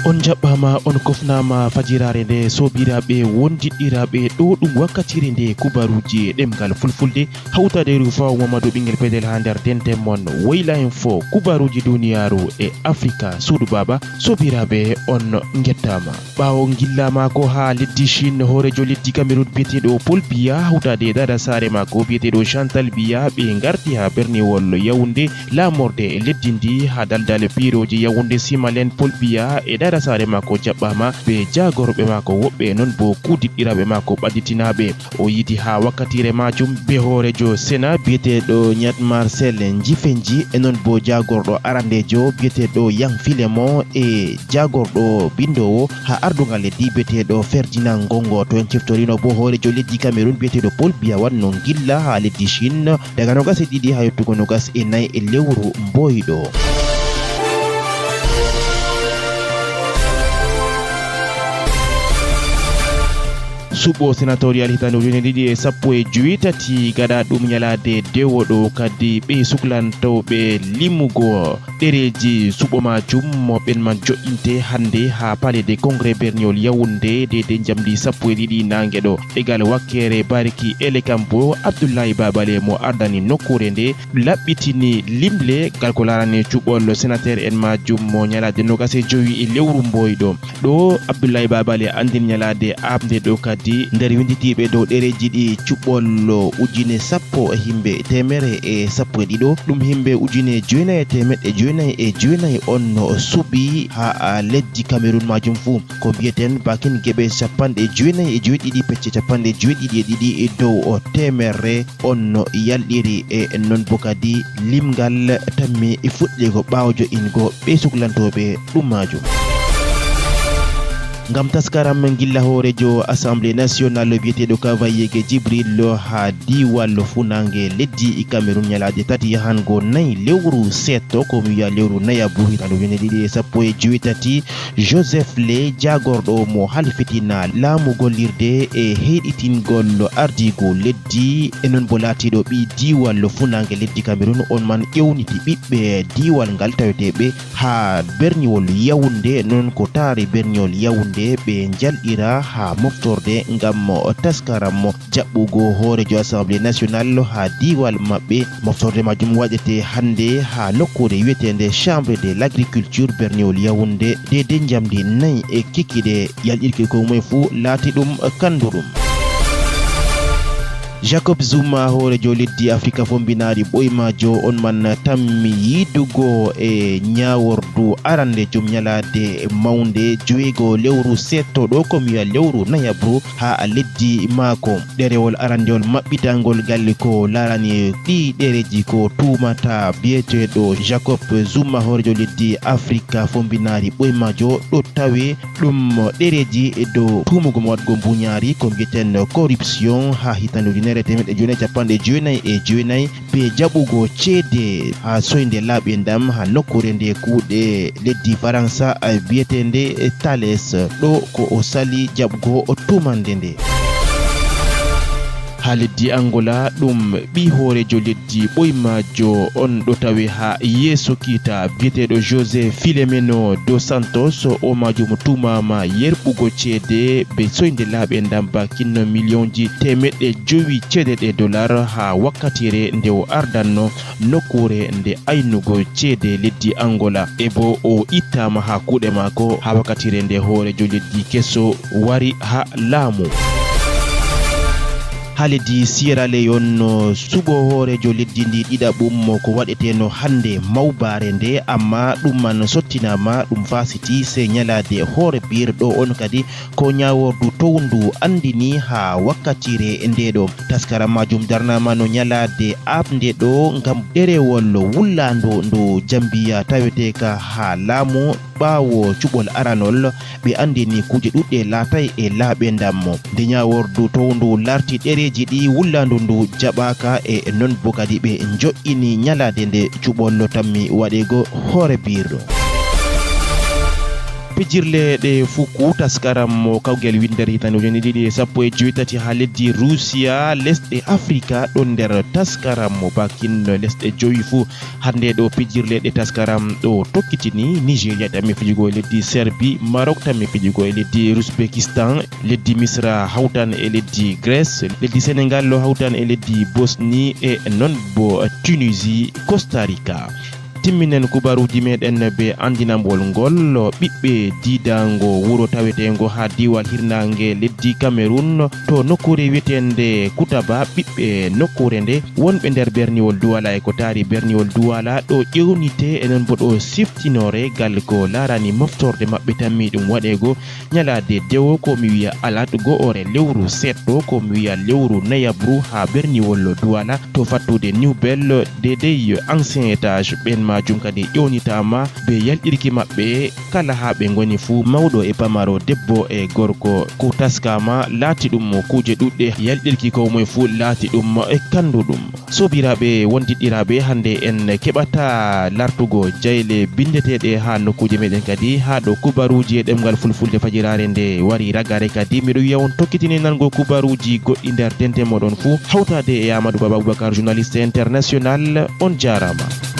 On jaɓɓama on kofnama fajirare nde sobiraɓe wondiɗɗiraɓe ɗo ɗum wakkatire nde kubaruji ɗemgal fulfulde hawtade Roufaou Mohamadou ɓingel peetel ha nder dente mon wayla en fo kubaruji duniyaru e Afrika suudu baba. Sobiraɓe on gettama ɓawo gilla mako ha leddi Chine horejo leddi Cameroun biyeteɗo Paul Biya hawtade dada sare mako biyeteɗo Chantal Biya ɓe garti ha berniwol Yaoundé lamorde e leddi ndi ha daldal biroji Yaoundé Simalen. Paul Biya e dada sare mako jaɓɓama be jagorɓe mako woɓɓe non bo kudiɗɗiraɓe mako ɓadditinaɓe. O yidi ha wakkatire majum be horejo Sénat biyeteɗo Nyat Marcel Njifenji e non bo jagorɗo arandejo biyeteɗo Yang Filemon e jagorɗo bindowo ha ardungal leddi biyeteɗo Ferdinand Ngongo. To en ciftorino bo horejo leddi Cameroun biyeteɗo Paul Biya wanno gilla ha leddi Chine daga nogas e ɗiɗi ha yettugo nogas e nayi e lewru mboyɗo. Suɓo sénatorial hitande ujune ɗiɗi e sappo e joweetati gaɗa ɗum ñalade dewoɗo kadi ɓe suklantowɓe limugo ɗereji suɓo majum mo ɓen man joƴinte hande ha palais de congrès berniol Yaoundé dede jamdi sappo e ɗiɗi nangueɗo ɗegal wakkere bariki elekam bo Abdoulaye Babale mo ardani nokkure nde laɓɓitini limle gal ko larani cuɓol sénateur en majum mo ñalade nogas e joyi e lewru mboyɗo ɗo Abdoulaye Babale andin ñalade abde ɗo kadi nder winditiɓe dow ɗereji ɗi cuɓol ujune sappo e himɓe temere e sappo e ɗiɗo ɗum himɓe ujune joynayi e temeɗɗe joynayi e joynayi on suɓi ha leddi Cameroun majum fuu ko mbiyeten bakin gueɓe capanɗe joynayi e joyɗiɗi pecce capanɗe joyɗiɗi e ɗiɗi e dow temerre on yalɗiri e non bo kadi limgal tammi e fuɗɗego ɓawo jo'ingo ɓe suklantoɓe ɗum majum. Ngam taskaram gilla horejo assemblée nationale biyeteɗo Kavayege Djibril ha diwal funange leddi Cameroun ñalade tati yahango nayi lewru setto ko mi wiya lewru nayabru hitande ujune ɗiɗi e sappo e joweetati. Joseph Le jagorɗo mo halfitina laamu gollirde e heɗitingol ardigo leddi e non bo laatiɗo ɓi diwal funange leddi Cameroun on man ƴewniti ɓiɓɓe diwal ngal taweteɓe ha berniwol Yaoundé non ko taari berniwol Yaoundé ɓe jalɗira ha moftorde ngam taskaram jaɓɓugo horejo assemblée nationale ha diwal maɓɓe. Moftorde majum waɗete hande ha nokkure wiyetende chambre de l'agriculture berniwol Yaoundé dede jamdi nayi e kikkiɗe yalɗirki ko moye fuu laati ɗum kanduɗum. Jacob Zuma horejo leddi Afrika fombinari ɓoymajo on man tammi yidugo e ñawordu arande jum ñalade mawnde joweego lewru setto ɗo ko mi wiya lewru nayabru ha leddi maako. ɗerewol arandewol maɓɓitangol galle ko larani ɗi ɗereji ko tumata biyeteɗo Jacob Zuma horejo leddi Afrika fombinari ɓoymajo ɗo tawe ɗum ɗereji dow tumugo mo waɗgo mbuñari ko mbiyeten corruption ha hitande temeɗɗe joynayi capanɗe joynayi e joynayi be jaɓugo ceede ha soyde laaɓe ndam ha nokkure nde kuuɗe leddi Faransa biyetende Thales ɗo ko o sali jaɓugo o tumande nde. ha leddi Angola ɗum ɓi horejo leddi ɓoymajo on ɗo tawe ha yeeso kiita biyeteɗo José Filemeno dos Santos o majum tumama yerɓugo ceede be soyde laaɓe ndam bakin millionji temeɗɗe jowi ceedeɗe dollar ha wakkatire nde o ardanno nokkure nde aynugo ceede leddi Angola e bo o ittama ha kuuɗe mako ha wakkatire nde horejo leddi kesso wari ha laamu. ha leddi Sierra Leone suɓo horejo leddi ndi ɗiɗaɓum ko waɗeteno hande mawbare nde amma ɗum man sottinama ɗum fasiti se ñalade hoore birɗo on kadi ko ñawordu towndu andini ha wakkatire ndeɗo. taskara majum darnama no ñalade abde ɗo ngam ɗerewol wullando ndu Jambiya taweteka ha laamu ɓawo cuɓol aranol ɓe andini kuje ɗuɗɗe laatay e laaɓe ndam nde ñawordu towndu larti ɗereji ɗi wullandu ndu jaɓaka e non bo kadi ɓe jo'ini ñalade nde cuɓol tammi waɗego hoore birɗo. pijirle ɗe fuku taskaram mo kawgel winder hitande ujune ɗiɗi e sappo e joyitati ha leddi Russia lesɗe Afrika ɗon nder taskaram mo bakin lesɗe joyi fu hande ɗo pijirle ɗe taskaram ɗo tokkitini Nigeria tammi fijugo e leddi Serbie, Maroc tammi fijugo e leddi Uzbekistan, leddi Misra hawtan e leddi Grèce, leddi Sénégal lo hawtan e leddi Bosnie e non bo Tunisie, Costa Rica. Timminen kubaruji meɗen be andinambol ngol ɓiɓɓe didango wuro tawetengo ha diwal hirnange leddi Cameroun to nokkure wietende Kutaba ɓiɓɓe nokkure nde wonɓe nder berniwol Douala e ko taari berniwol Douala ɗo ƴewnite enen bo ɗo siftinore gal ko larani moftorde maɓɓe tammi ɗum waɗego ñalade dewo ko mi wiya alat go'ore lewru setto ko mi wiya lewru nayabru ha berniwol Douala to fattude Newbel dedei ancien étage ɓen majum kadi ƴewnitama be yalɗirki maɓɓe kala ha ɓe goni fu mawɗo e pamaro debbo e gorko ko taskama laati ɗum kuje ɗuɗɗe yalɗirki ko moye fu laati ɗum e kanduɗum. Sobiraɓe wondiɗiraɓe hande en keɓata lartugo jayle bindeteɗe ha nokkuje meɗen kadi ha ɗo kubaruji e ɗemgal fulfulde fajirare nde wari ragare kadi miɗo wiya on tokkitini nango kubaruji goɗɗi nder dente moɗon fu hawtade e Amadou Baba Aboubacar journaliste international on jarama.